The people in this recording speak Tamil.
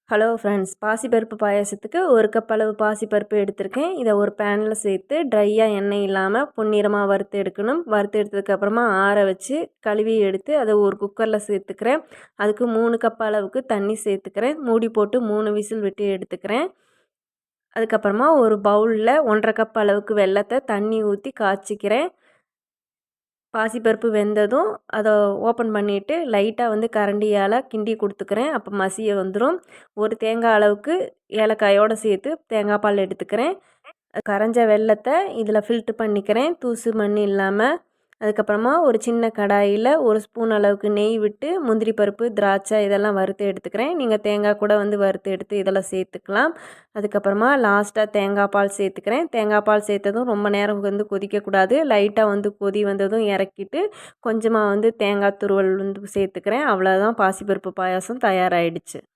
ஹலோ ஃப்ரெண்ட்ஸ், பாசிப்பருப்பு பாயாசத்துக்கு 1 கப் அளவு பாசிப்பருப்பு எடுத்திருக்கேன். இதை ஒரு பேனில் சேர்த்து ட்ரையாக எண்ணெய் இல்லாமல் பொன்னிறமாக வறுத்து எடுக்கணும். வறுத்து எடுத்ததுக்கப்புறமா ஆற வச்சு கழுவி எடுத்து அதை ஒரு குக்கரில் சேர்த்துக்கிறேன். அதுக்கு 3 கப் அளவுக்கு தண்ணி சேர்த்துக்கிறேன். மூடி போட்டு 3 விசில் விட்டு எடுத்துக்கிறேன். அதுக்கப்புறமா ஒரு பவுலில் 1,5 கப் அளவுக்கு வெல்லத்தை தண்ணி ஊற்றி காய்ச்சிக்கிறேன். பாசிப்பருப்பு வெந்ததும் அதை ஓப்பன் பண்ணிவிட்டு லைட்டாக கரண்டியால் கிண்டி கொடுத்துக்கிறேன். அப்போ மசிய வந்துடும். ஒரு தேங்காய் அளவுக்கு ஏலக்காயோடு சேர்த்து தேங்காய் பால் எடுத்துக்கிறேன். கரைஞ்ச வெல்லத்தை இதில் ஃபில்ட்ரு பண்ணிக்கிறேன், தூசு மண் இல்லாமல். அதுக்கப்புறமா ஒரு சின்ன கடாயில் 1 ஸ்பூன் அளவுக்கு நெய் விட்டு முந்திரி பருப்பு, திராட்சை இதெல்லாம் வறுத்து எடுத்துக்கிறேன். நீங்கள் தேங்காய் கூட வறுத்து எடுத்து இதெல்லாம் சேர்த்துக்கலாம். அதுக்கப்புறமா லாஸ்ட்டாக தேங்காய் பால் சேர்த்துக்கிறேன். தேங்காய் பால் சேர்த்ததும் ரொம்ப நேரம் கொதிக்கக்கூடாது. லைட்டாக கொதி வந்ததும் இறக்கிட்டு கொஞ்சமாக தேங்காய் துருவல் சேர்த்துக்கிறேன். அவ்வளோதான், பாசிப்பருப்பு பாயாசம் தயாராகிடுச்சு.